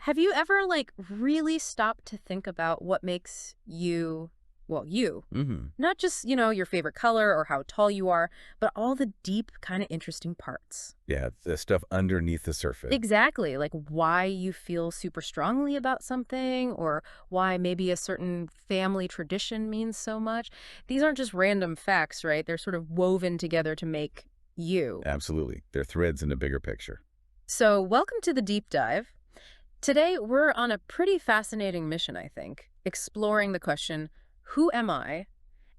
Have you ever, like, really stopped to think about what makes you, well, you? Hmm. Not just, your favorite color or how tall you are, but all the deep, kind of interesting parts. Yeah, the stuff underneath the surface. Exactly. Like why you feel super strongly about something or why maybe a certain family tradition means so much. These aren't just random facts, right? They're sort of woven together to make you. Absolutely. They're threads in a bigger picture. So, welcome to the deep dive. Today, we're on a pretty fascinating mission, I think, exploring the question, who am I?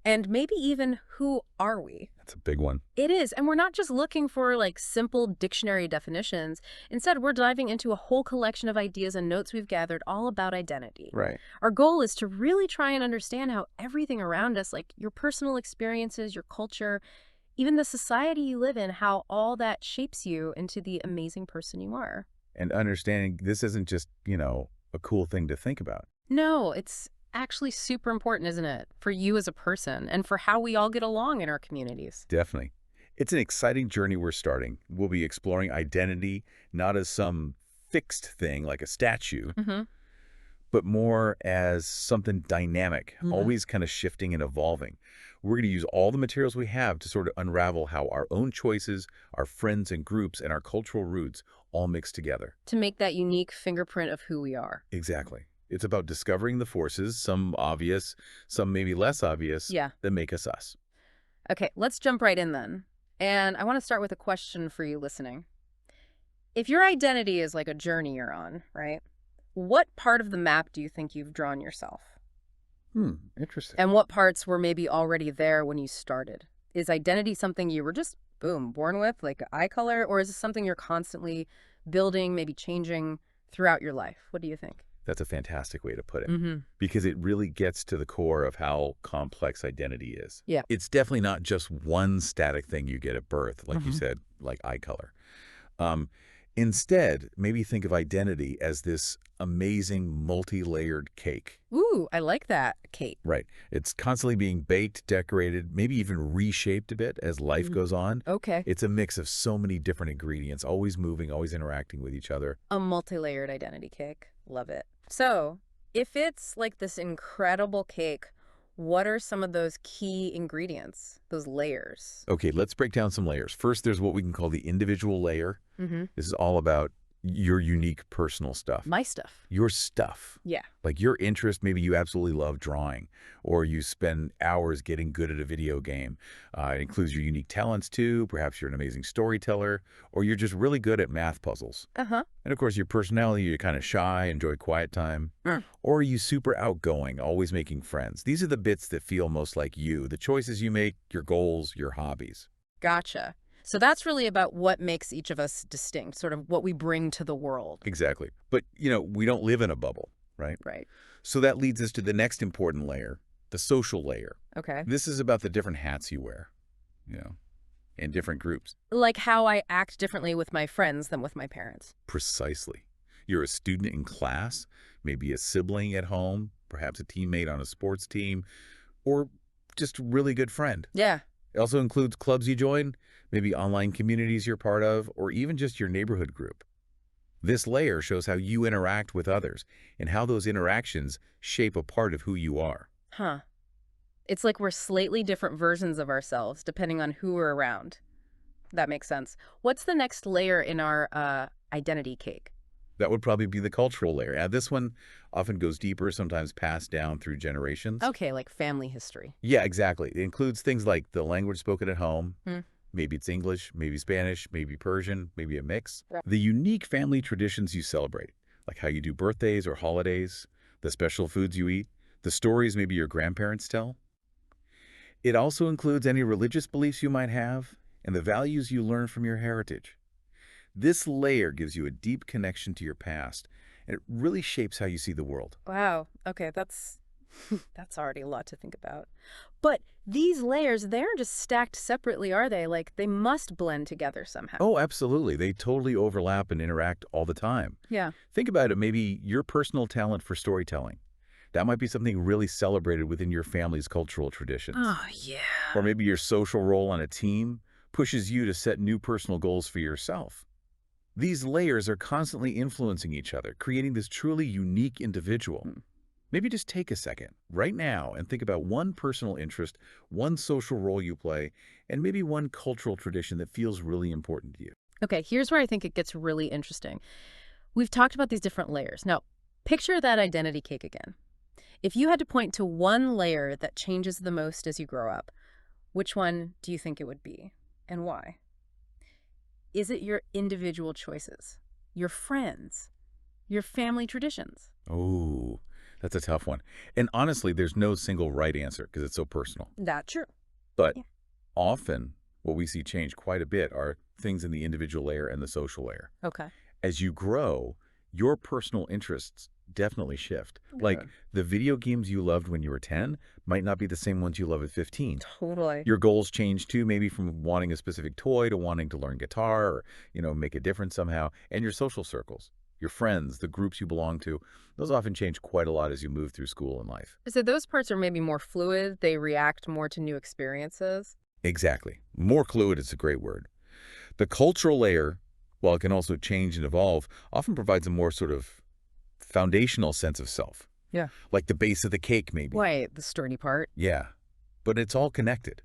And maybe even who are we? That's a big one. It is. And we're not just looking for like simple dictionary definitions. Instead, we're diving into a whole collection of ideas and notes we've gathered all about identity. Right. Our goal is to really try and understand how everything around us, like your personal experiences, your culture, even the society you live in, how all that shapes you into the amazing person you are. And understanding this isn't just, a cool thing to think about. No, it's actually super important, isn't it? For you as a person and for how we all get along in our communities. Definitely. It's an exciting journey we're starting. We'll be exploring identity not as some fixed thing like a statue, Mm-hmm. but more as something dynamic, Mm-hmm. always kind of shifting and evolving. We're going to use all the materials we have to sort of unravel how our own choices, our friends and groups, and our cultural roots all mix together. To make that unique fingerprint of who we are. Exactly. It's about discovering the forces, some obvious, some maybe less obvious, Yeah. that make us us. Okay, let's jump right in then. And I want to start with a question for you listening. If your identity is like a journey you're on, right? What part of the map do you think you've drawn yourself? Interesting. And what parts were maybe already there when you started? Is identity something you were just, boom, born with, like eye color? Or is it something you're constantly building, maybe changing throughout your life? What do you think? That's a fantastic way to put it Mm-hmm. because it really gets to the core of how complex identity is. Yeah. It's definitely not just one static thing you get at birth, like you Hmm. said, like eye color. Um, Instead, maybe think of identity as this amazing multi-layered cake. Ooh, I like that, Kate. Right. It's constantly being baked, decorated, maybe even reshaped a bit as life Mm. goes on. Okay. It's a mix of so many different ingredients, always moving, always interacting with each other. A multi-layered identity cake. Love it. So, if it's like this incredible cake, what are some of those key ingredients, those layers? Okay, let's break down some layers. First, there's what we can call the individual layer. Mm-hmm. This is all about your unique personal stuff. My stuff. Your stuff. Yeah. Like your interest, maybe you absolutely love drawing, or you spend hours getting good at a video game. It includes your unique talents too. Perhaps you're an amazing storyteller, or you're just really good at math puzzles. Uh-huh. And of course, your personality, you're kind of shy, enjoy quiet time. Mm. Or are you super outgoing, always making friends? These are the bits that feel most like you, the choices you make, your goals, your hobbies. Gotcha. So that's really about what makes each of us distinct, sort of what we bring to the world. Exactly. But, we don't live in a bubble, right? Right. So that leads us to the next important layer, the social layer. Okay. This is about the different hats you wear, in different groups. Like how I act differently with my friends than with my parents. Precisely. You're a student in class, maybe a sibling at home, perhaps a teammate on a sports team, or just a really good friend. Yeah. It also includes clubs you join, maybe online communities you're part of, or even just your neighborhood group. This layer shows how you interact with others and how those interactions shape a part of who you are. Huh. It's like we're slightly different versions of ourselves depending on who we're around. That makes sense. What's the next layer in our identity cake? That would probably be the cultural layer. This one often goes deeper, sometimes passed down through generations. Okay, like family history. Yeah, exactly. It includes things like the language spoken at home. Hmm. Maybe it's English, maybe Spanish, maybe Persian, maybe a mix. Right. The unique family traditions you celebrate, like how you do birthdays or holidays, the special foods you eat, the stories maybe your grandparents tell. It also includes any religious beliefs you might have and the values you learn from your heritage. This layer gives you a deep connection to your past, and it really shapes how you see the world. Wow. Okay, that's that's already a lot to think about. But these layers, they aren't just stacked separately, are they? Like they must blend together somehow. Oh, absolutely. They totally overlap and interact all the time. Yeah. Think about it, maybe your personal talent for storytelling. That might be something really celebrated within your family's cultural traditions. Oh, yeah. Or maybe your social role on a team pushes you to set new personal goals for yourself. These layers are constantly influencing each other, creating this truly unique individual. Hmm. Maybe just take a second right now and think about one personal interest, one social role you play, and maybe one cultural tradition that feels really important to you. Okay, here's where I think it gets really interesting. We've talked about these different layers. Now, picture that identity cake again. If you had to point to one layer that changes the most as you grow up, which one do you think it would be and why? Is it your individual choices, your friends, your family traditions? Oh, that's a tough one. And honestly, there's no single right answer because it's so personal. That's true. But Yeah. often, what we see change quite a bit are things in the individual layer and the social layer. Okay. As you grow, your personal interests definitely shift. Like Good. the video games you loved when you were 10 might not be the same ones you love at 15. Totally. Your goals change too, maybe from wanting a specific toy to wanting to learn guitar or, make a difference somehow. And your social circles, your friends, the groups you belong to, those often change quite a lot as you move through school and life. So those parts are maybe more fluid. They react more to new experiences. Exactly. More fluid is a great word. The cultural layer, while it can also change and evolve, often provides a more sort of foundational sense of self, Yeah. like the base of the cake, maybe. Right, the sturdy part. Yeah, but it's all connected.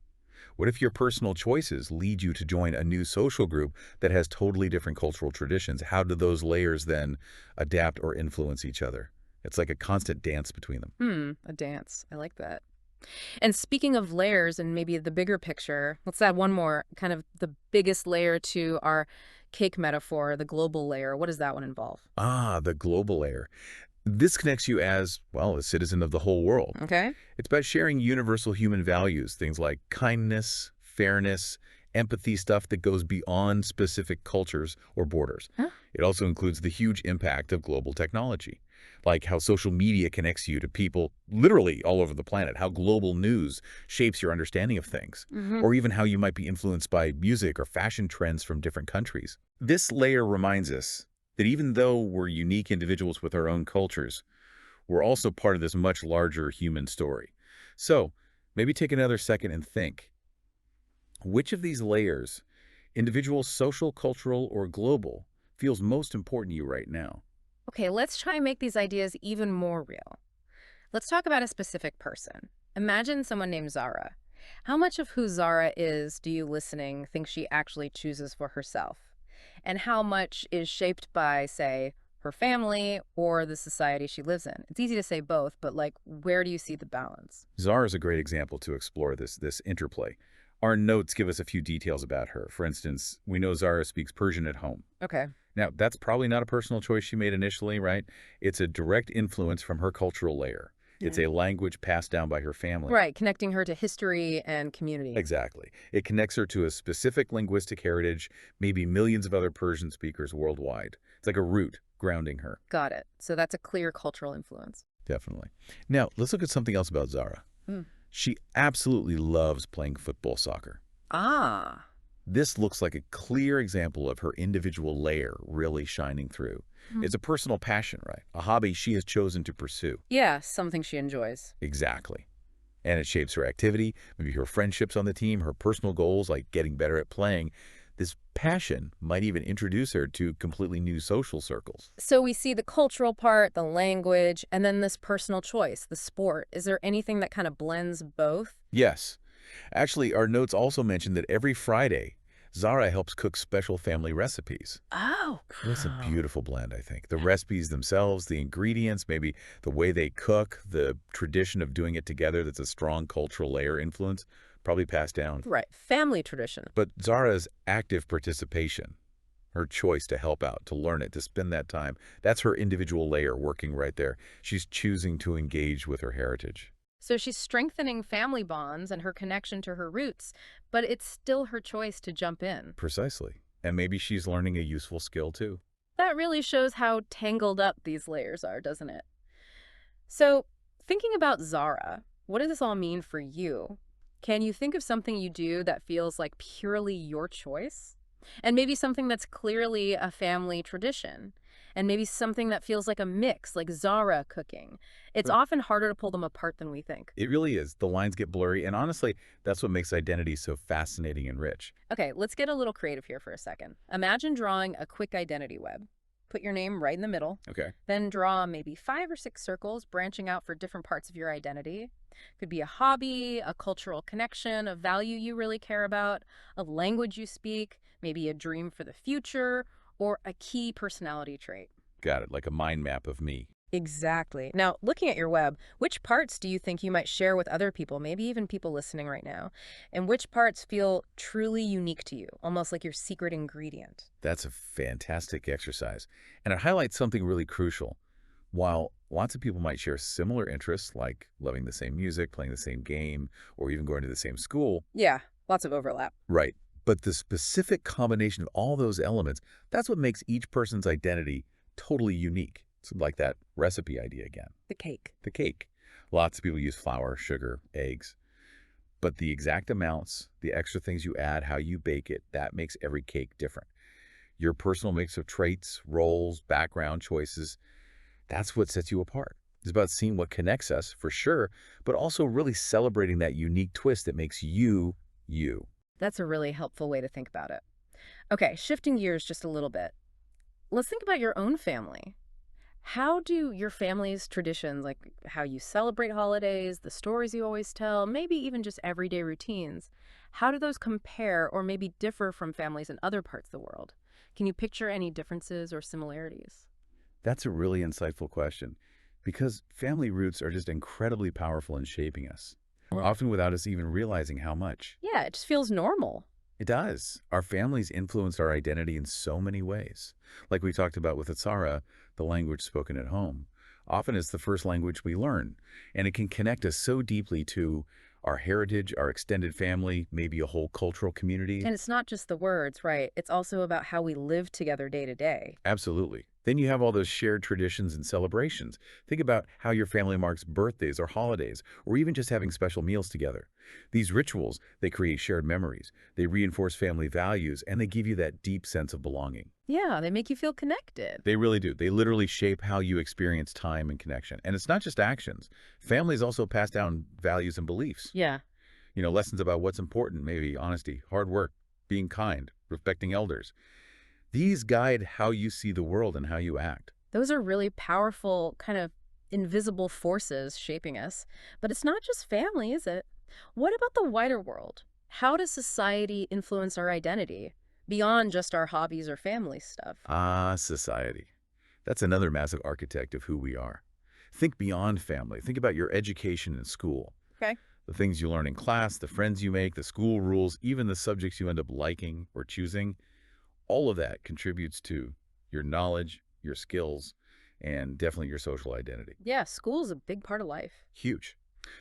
What if your personal choices lead you to join a new social group that has totally different cultural traditions? How do those layers then adapt or influence each other? It's like a constant dance between them. A dance. I like that. And speaking of layers and maybe the bigger picture, let's add one more, kind of the biggest layer to our cake metaphor, the global layer. What does that one involve? Ah, the global layer. This connects you as, well, a citizen of the whole world. Okay. It's about sharing universal human values, things like kindness, fairness, empathy, stuff that goes beyond specific cultures or borders. Huh? It also includes the huge impact of global technology, like how social media connects you to people literally all over the planet, how global news shapes your understanding of things, Hmm. or even how you might be influenced by music or fashion trends from different countries. This layer reminds us that even though we're unique individuals with our own cultures, we're also part of this much larger human story. So maybe take another second and think, which of these layers, individual, social, cultural, or global, feels most important to you right now? Okay, let's try and make these ideas even more real. Let's talk about a specific person. Imagine someone named Zara. How much of who Zara is do you listening think she actually chooses for herself? And how much is shaped by, say, her family or the society she lives in? It's easy to say both, but like, where do you see the balance? Zara is a great example to explore this interplay. Our notes give us a few details about her. For instance, we know Zara speaks Persian at home. Okay. Now, that's probably not a personal choice she made initially, right? It's a direct influence from her cultural layer. It's Yeah. a language passed down by her family. Right, connecting her to history and community. Exactly. It connects her to a specific linguistic heritage, maybe millions of other Persian speakers worldwide. It's like a root grounding her. Got it. So that's a clear cultural influence. Definitely. Now, let's look at something else about Zara. Hmm. She absolutely loves playing football soccer. Ah. This looks like a clear example of her individual layer really shining through. Hmm. It's a personal passion, right? A hobby she has chosen to pursue. Yeah, something she enjoys. Exactly. And it shapes her activity, maybe her friendships on the team, her personal goals like getting better at playing. This passion might even introduce her to completely new social circles. So we see the cultural part, the language, and then this personal choice, the sport. Is there anything that kind of blends both? Yes. Actually, our notes also mention that every Friday, Zara helps cook special family recipes. Oh, That's a wow. beautiful blend, I think. The recipes themselves, the ingredients, maybe the way they cook, the tradition of doing it together that's a strong cultural layer influence, probably passed down. Right. Family tradition. But Zara's active participation, her choice to help out, to learn it, to spend that time, that's her individual layer working right there. She's choosing to engage with her heritage. So she's strengthening family bonds and her connection to her roots, but it's still her choice to jump in. Precisely. And maybe she's learning a useful skill too. That really shows how tangled up these layers are, doesn't it? So, thinking about Zara, what does this all mean for you? Can you think of something you do that feels like purely your choice? And maybe something that's clearly a family tradition? and maybe something that feels like a mix, like Zahra cooking. It's often harder to pull them apart than we think. It really is. The lines get blurry, and honestly, that's what makes identity so fascinating and rich. Okay, let's get a little creative here for a second. Imagine drawing a quick identity web. Put your name right in the middle, Okay. then draw maybe 5 or 6 circles branching out for different parts of your identity. Could be a hobby, a cultural connection, a value you really care about, a language you speak, maybe a dream for the future, or a key personality trait. Got it, like a mind map of me. Exactly. Now, looking at your web, which parts do you think you might share with other people, maybe even people listening right now? And which parts feel truly unique to you, almost like your secret ingredient? That's a fantastic exercise. And it highlights something really crucial. While lots of people might share similar interests, like loving the same music, playing the same game, or even going to the same school, Yeah, lots of overlap. right, but the specific combination of all those elements, that's what makes each person's identity totally unique. It's like that recipe idea again. The cake. The cake. Lots of people use flour, sugar, eggs, but the exact amounts, the extra things you add, how you bake it, that makes every cake different. Your personal mix of traits, roles, background choices, that's what sets you apart. It's about seeing what connects us, for sure, but also really celebrating that unique twist that makes you, you. That's a really helpful way to think about it. Okay, shifting gears just a little bit. Let's think about your own family. How do your family's traditions, like how you celebrate holidays, the stories you always tell, maybe even just everyday routines, how do those compare or maybe differ from families in other parts of the world? Can you picture any differences or similarities? That's a really insightful question because family roots are just incredibly powerful in shaping us, often without us even realizing how much. Yeah, it just feels normal. It does. Our families influence our identity in so many ways. Like we talked about with Zahra, the language spoken at home. Often it's the first language we learn, and it can connect us so deeply to our heritage, our extended family, maybe a whole cultural community. And it's not just the words, right? It's also about how we live together day to day. Absolutely. Then you have all those shared traditions and celebrations. Think about how your family marks birthdays or holidays, or even just having special meals together. These rituals, they create shared memories, they reinforce family values, and they give you that deep sense of belonging. Yeah, they make you feel connected. They really do. They literally shape how you experience time and connection. And it's not just actions. Families also pass down values and beliefs. Yeah. Lessons about what's important, maybe honesty, hard work, being kind, respecting elders. These guide how you see the world and how you act. Those are really powerful, kind of invisible forces shaping us. But it's not just family, is it? What about the wider world? How does society influence our identity beyond just our hobbies or family stuff? Ah, society. That's another massive architect of who we are. Think beyond family. Think about your education in school. Okay. The things you learn in class, the friends you make, the school rules, even the subjects you end up liking or choosing. All of that contributes to your knowledge, your skills, and definitely your social identity. Yeah, school's a big part of life. Huge.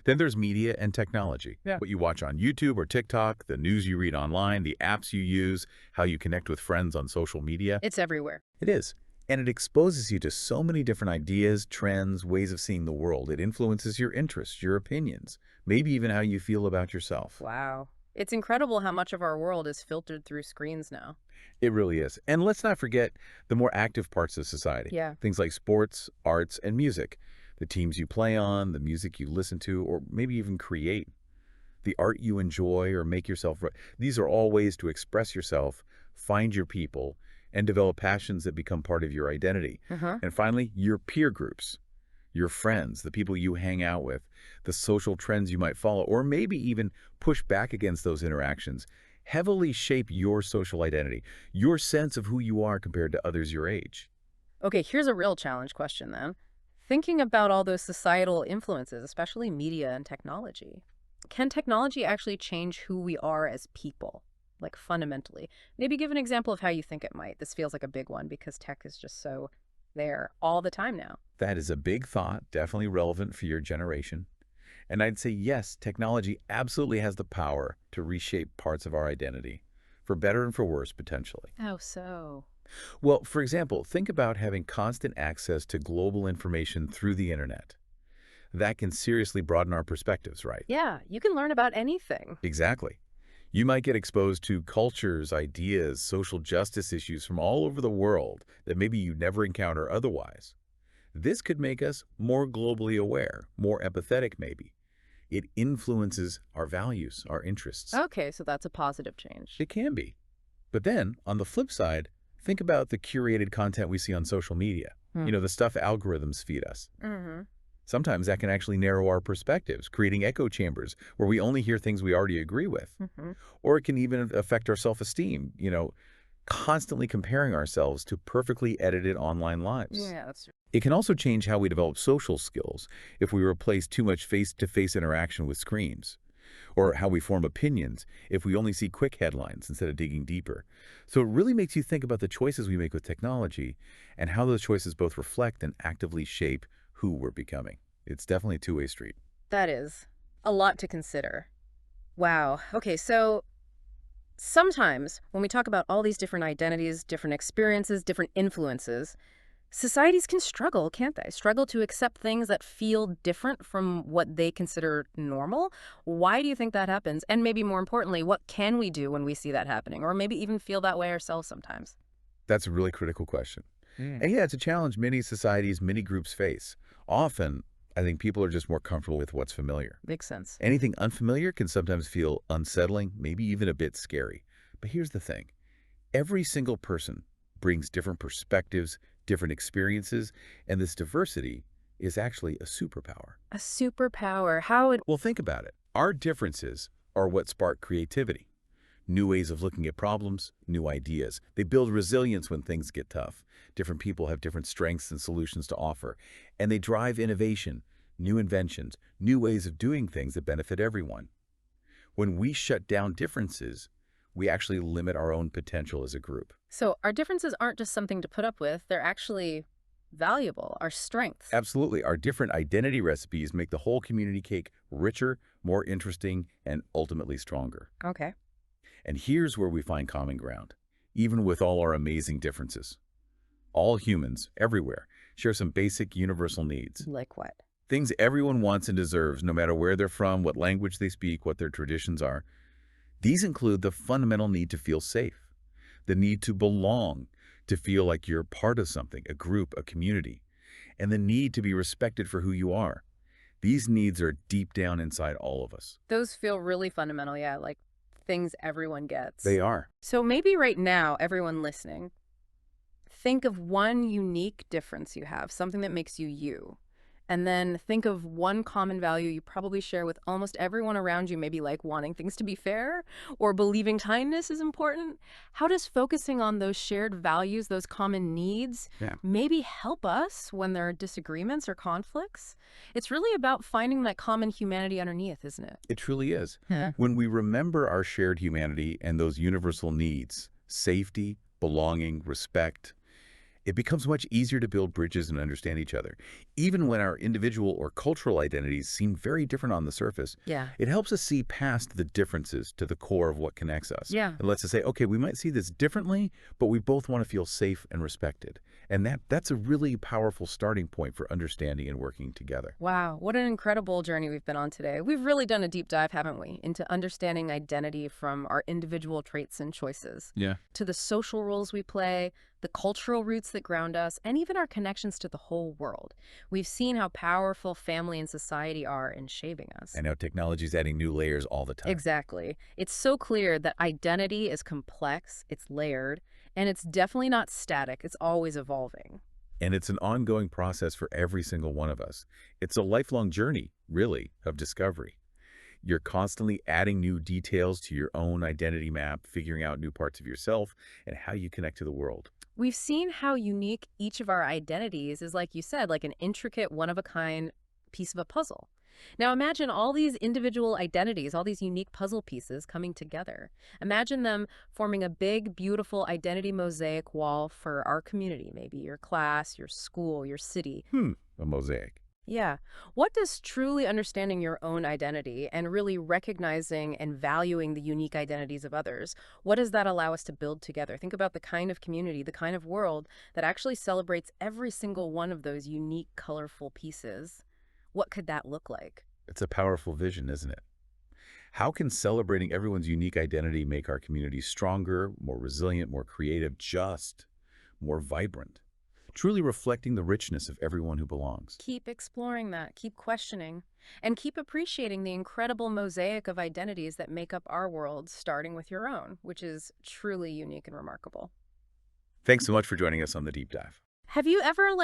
Then there's media and technology. Yeah. What you watch on YouTube or TikTok, the news you read online, the apps you use, how you connect with friends on social media. It's everywhere. It is. And it exposes you to so many different ideas, trends, ways of seeing the world. It influences your interests, your opinions, maybe even how you feel about yourself. Wow. It's incredible how much of our world is filtered through screens now. It really is. And let's not forget the more active parts of society. Yeah. Things like sports, arts, and music. The teams you play on, the music you listen to, or maybe even create. The art you enjoy or make yourself. These are all ways to express yourself, find your people, and develop passions that become part of your identity. Uh-huh. And finally, your peer groups, your friends, the people you hang out with, the social trends you might follow, or maybe even push back against those interactions, heavily shape your social identity, your sense of who you are compared to others your age. Okay, here's a real challenge question then. Thinking about all those societal influences, especially media and technology, can technology actually change who we are as people, like fundamentally? Maybe give an example of how you think it might. This feels like a big one because tech is just so there all the time now. That is a big thought, definitely relevant for your generation. And I'd say yes, technology absolutely has the power to reshape parts of our identity, for better and for worse, potentially. How so? Well, for example, think about having constant access to global information through the internet. That can seriously broaden our perspectives, right? Yeah, you can learn about anything. Exactly. You might get exposed to cultures, ideas, social justice issues from all over the world that maybe you never encounter otherwise. This could make us more globally aware, more empathetic maybe. It influences our values, our interests. Okay, so that's a positive change. It can be. But then, on the flip side, think about the curated content we see on social media. Hmm. The stuff algorithms feed us. Mm-hmm. Sometimes that can actually narrow our perspectives, creating echo chambers where we only hear things we already agree with. Mm-hmm. Or it can even affect our self-esteem, constantly comparing ourselves to perfectly edited online lives. Yeah, that's true. It can also change how we develop social skills if we replace too much face-to-face interaction with screens, or how we form opinions if we only see quick headlines instead of digging deeper. So it really makes you think about the choices we make with technology and how those choices both reflect and actively shape who we're becoming. It's definitely a two-way street. That is a lot to consider. Wow. Okay, so sometimes when we talk about all these different identities, different experiences, different influences, societies can struggle, can't they? Struggle to accept things that feel different from what they consider normal. Why do you think that happens? And maybe more importantly, what can we do when we see that happening? Or maybe even feel that way ourselves sometimes? That's a really critical question. Mm. And yeah, it's a challenge many societies, many groups face. Often, I think people are just more comfortable with what's familiar. Makes sense. Anything unfamiliar can sometimes feel unsettling, maybe even a bit scary. But here's the thing. Every single person brings different perspectives, different experiences, and this diversity is actually a superpower. A superpower. How would... Well, think about it. Our differences are what spark creativity. New ways of looking at problems, new ideas. They build resilience when things get tough. Different people have different strengths and solutions to offer, and they drive innovation, new inventions, new ways of doing things that benefit everyone. When we shut down differences, we actually limit our own potential as a group. So our differences aren't just something to put up with, they're actually valuable, our strengths. Absolutely, our different identity recipes make the whole community cake richer, more interesting, and ultimately stronger. Okay. And here's where we find common ground, even with all our amazing differences. All humans, everywhere, share some basic universal needs. Like what? Things everyone wants and deserves, no matter where they're from, what language they speak, what their traditions are. These include the fundamental need to feel safe, the need to belong, to feel like you're part of something, a group, a community, and the need to be respected for who you are. These needs are deep down inside all of us. Those feel really fundamental, yeah, like things everyone gets. They are. So maybe right now, everyone listening, think of one unique difference you have, something that makes you you. And then think of one common value you probably share with almost everyone around you, maybe like wanting things to be fair or believing kindness is important. How does focusing on those shared values, those common needs, Yeah. maybe help us when there are disagreements or conflicts? It's really about finding that common humanity underneath, isn't it? It truly is. Yeah. When we remember our shared humanity and those universal needs, safety, belonging, respect, it becomes much easier to build bridges and understand each other. Even when our individual or cultural identities seem very different on the surface, Yeah. it helps us see past the differences to the core of what connects us. Yeah. It lets us say, okay, we might see this differently, but we both want to feel safe and respected. And that's a really powerful starting point for understanding and working together. Wow, what an incredible journey we've been on today. We've really done a deep dive, haven't we, into understanding identity from our individual traits and choices Yeah. to the social roles we play, the cultural roots that ground us, and even our connections to the whole world. We've seen how powerful family and society are in shaping us. I know technology is adding new layers all the time. Exactly. It's so clear that identity is complex, it's layered, and it's definitely not static. It's always evolving. And it's an ongoing process for every single one of us. It's a lifelong journey, really, of discovery. You're constantly adding new details to your own identity map, figuring out new parts of yourself and how you connect to the world. We've seen how unique each of our identities is, like you said, like an intricate, one-of-a-kind piece of a puzzle. Now imagine all these individual identities, all these unique puzzle pieces coming together. Imagine them forming a big, beautiful identity mosaic wall for our community, maybe your class, your school, your city. A mosaic. Yeah. What does truly understanding your own identity and really recognizing and valuing the unique identities of others, what does that allow us to build together? Think about the kind of community, the kind of world that actually celebrates every single one of those unique, colorful pieces. What could that look like? It's a powerful vision, isn't it? How can celebrating everyone's unique identity make our communities stronger, more resilient, more creative, just more vibrant? Truly reflecting the richness of everyone who belongs. Keep exploring that, keep questioning, and keep appreciating the incredible mosaic of identities that make up our world, starting with your own, which is truly unique and remarkable. Thanks so much for joining us on the deep dive. Have you ever,